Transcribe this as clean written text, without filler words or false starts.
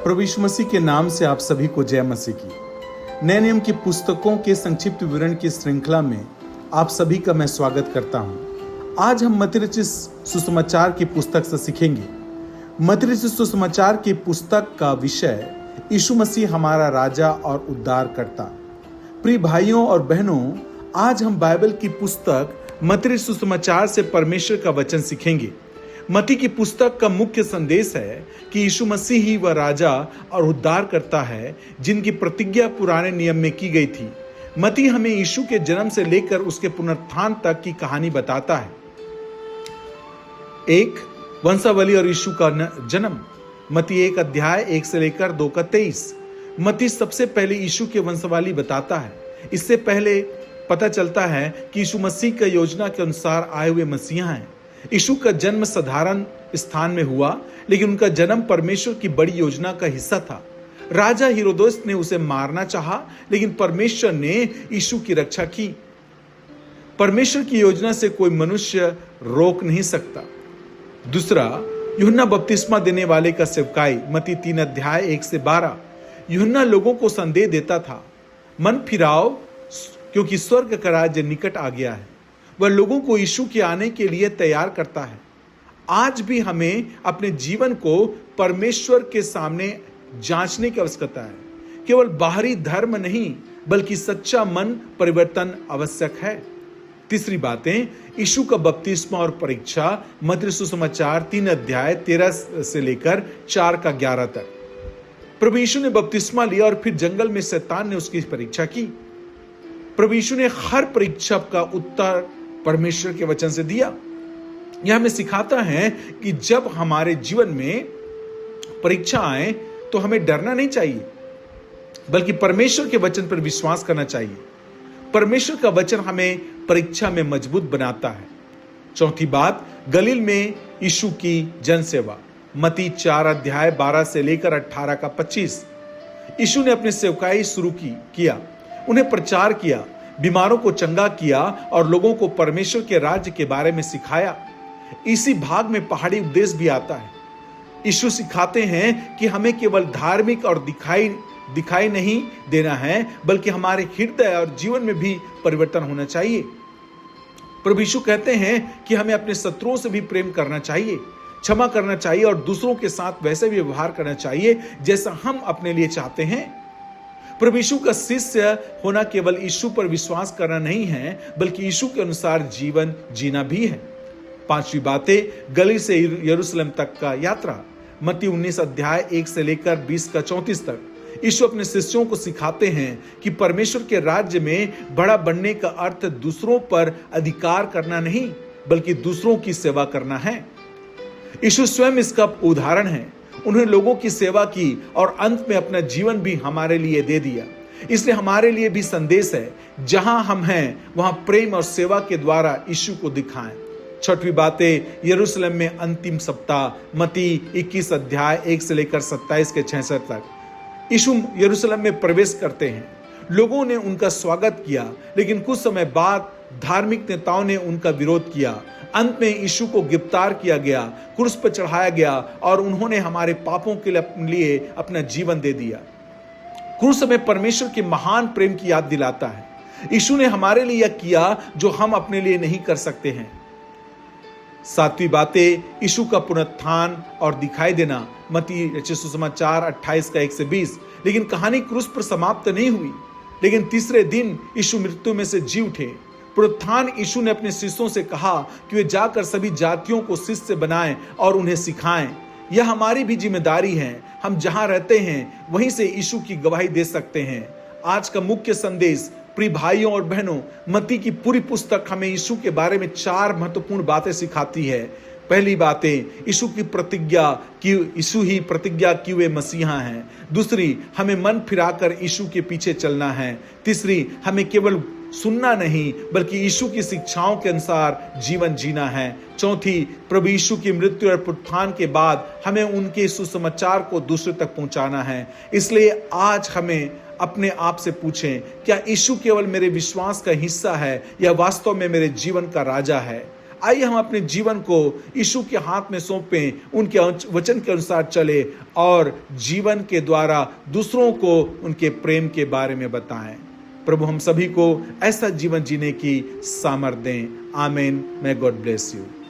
प्रभु यीशु मसीह के नाम से आप सभी को जय मसीह की। नए नियम की पुस्तकों के संक्षिप्त विवरण की श्रृंखला में आप सभी का मैं स्वागत करता हूं। आज हम मत्ती रचित सुसमाचार की पुस्तक से सीखेंगे। मत्ती रचित सुसमाचार की पुस्तक का विषय यीशु मसीह हमारा राजा और उद्धारकर्ता। प्रिय भाइयों और बहनों, आज हम बाइबल की पुस्तक मत्ती रचित सुसमाचार से परमेश्वर का वचन सीखेंगे। मत्ती की पुस्तक का मुख्य संदेश है कि यीशु मसीह ही वह राजा और उद्धार करता है जिनकी प्रतिज्ञा पुराने नियम में की गई थी। मत्ती हमें यीशु के जन्म से लेकर उसके पुनरुत्थान तक की कहानी बताता है। एक, वंशावली और यीशु का जन्म। मत्ती 1 अध्याय 1 से लेकर 2 का 23। मत्ती सबसे पहले यीशु के वंशावली बताता है। इससे पहले पता चलता है कि यीशु मसीह का योजना के अनुसार आए हुए मसीहा हैं। यीशु का जन्म साधारण स्थान में हुआ, लेकिन उनका जन्म परमेश्वर की बड़ी योजना का हिस्सा था। राजा हेरोदेस ने उसे मारना चाहा, लेकिन परमेश्वर ने यीशु की रक्षा की। परमेश्वर की योजना से कोई मनुष्य रोक नहीं सकता। दूसरा, यूहन्ना बपतिस्मा देने वाले का सेवकाई। मत्ती 3 अध्याय 1 से 12। यूहन्ना लोगों को संदेश देता था, मन फिराओ क्योंकि स्वर्ग का राज्य निकट आ गया है। वह लोगों को यीशु के आने के लिए तैयार करता है। आज भी हमें अपने जीवन को परमेश्वर के सामने जांचने की आवश्यकता है। केवल बाहरी धर्म नहीं, बल्कि सच्चा मन परिवर्तन आवश्यक है। तीसरी बातें, यीशु का बपतिस्मा और परीक्षा। मत्ती सुसमाचार 3 अध्याय 13 से लेकर 4 का 11 तक। प्रभु यीशु ने बपतिस्मा लिया और फिर जंगल में शैतान ने उसकी परीक्षा की। प्रभु यीशु ने हर परीक्षा का उत्तर परमेश्वर के वचन से दिया। यह हमें सिखाता है कि जब हमारे जीवन में परीक्षा आए तो हमें डरना नहीं चाहिए, बल्कि परमेश्वर के वचन पर विश्वास करना चाहिए। परमेश्वर का वचन हमें परीक्षा में मजबूत बनाता है। चौथी बात, गलील में यीशु की जनसेवा। मत्ती 4 अध्याय 12 से लेकर 18 का 25। यीशु ने अपनी सेवकाई शुरू किया, उन्हें प्रचार किया, बीमारों को चंगा किया और लोगों को परमेश्वर के राज्य के बारे में सिखाया। इसी भाग में पहाड़ी उपदेश भी आता है। यीशु सिखाते हैं कि हमें केवल धार्मिक और दिखाई नहीं देना है, बल्कि हमारे हृदय और जीवन में भी परिवर्तन होना चाहिए। प्रभु यीशु कहते हैं कि हमें अपने शत्रुओं से भी प्रेम करना चाहिए, क्षमा करना चाहिए और दूसरों के साथ वैसे भी व्यवहार करना चाहिए जैसा हम अपने लिए चाहते हैं। प्रभु यीशु का शिष्य होना केवल यीशु पर विश्वास करना नहीं है, बल्कि यीशु के अनुसार जीवन जीना भी है। पांचवी बातें, गलील से यरूशलेम तक का यात्रा। मत्ती 19 अध्याय 1 से लेकर 20 का 34 तक। यीशु अपने शिष्यों को सिखाते हैं कि परमेश्वर के राज्य में बड़ा बनने का अर्थ दूसरों पर अधिकार करना नहीं, बल्कि दूसरों की सेवा करना है। यीशु स्वयं इसका उदाहरण है। उन्होंने लोगों की सेवा की और अंत में अपना जीवन भी हमारे लिए दे दिया। इसलिए हमारे लिए भी संदेश है, जहां हम हैं वहां प्रेम और सेवा के द्वारा यीशु को दिखाएं। छठवीं बातें, यरूशलेम में अंतिम सप्ताह। मत्ती 21 अध्याय 1 से लेकर 27 के 66 तक। यीशु यरूशलेम में प्रवेश करते हैं। लोगों ने उनका स्वागत किया, लेकिन कुछ समय बाद धार्मिक नेताओं ने उनका विरोध किया। अंत में यीशु को गिरफ्तार किया गया, क्रूस पर चढ़ाया गया और उन्होंने हमारे पापों के लिए अपना जीवन दे दिया। क्रूस हमें परमेश्वर के महान प्रेम की याद दिलाता है। यीशु ने हमारे लिए यह किया जो हम अपने लिए नहीं कर सकते हैं। सातवीं बातें, यीशु का पुनरुत्थान और दिखाई देना। मत्ती रचित सुसमाचार 28 का 1 से 20। लेकिन कहानी क्रूस पर समाप्त नहीं हुई, लेकिन तीसरे दिन यीशु मृत्यु में से जी उठे। पुनरुत्थान यीशु ने अपने शिष्यों से कहा कि वे जाकर सभी जातियों को शिष्य बनाएं और उन्हें सिखाएं। यह हमारी भी जिम्मेदारी है। हम जहां रहते हैं वहीं से यीशु की गवाही दे सकते हैं। आज का मुख्य संदेश, प्रिय भाइयों और बहनों, मत्ती की पूरी पुस्तक हमें यीशु के बारे में 4 महत्वपूर्ण बातें सिखाती है। पहली बातें, यीशु ही प्रतिज्ञा की हुए मसीहा हैं। दूसरी, हमें मन फिराकर यीशु के पीछे चलना है। तीसरी, हमें केवल सुनना नहीं, बल्कि यीशु की शिक्षाओं के अनुसार जीवन जीना है। चौथी, प्रभु यीशु की मृत्यु और पुनरुत्थान के बाद हमें उनके सुसमाचार को दूसरे तक पहुंचाना है। इसलिए आज हमें अपने आप से पूछें, क्या यीशु केवल मेरे विश्वास का हिस्सा है या वास्तव में मेरे जीवन का राजा है? आइए हम अपने जीवन को यीशु के हाथ में सौंपें, उनके वचन के अनुसार चले और जीवन के द्वारा दूसरों को उनके प्रेम के बारे में बताएं। प्रभु हम सभी को ऐसा जीवन जीने की सामर्थ्य दें। आमीन। may God bless you।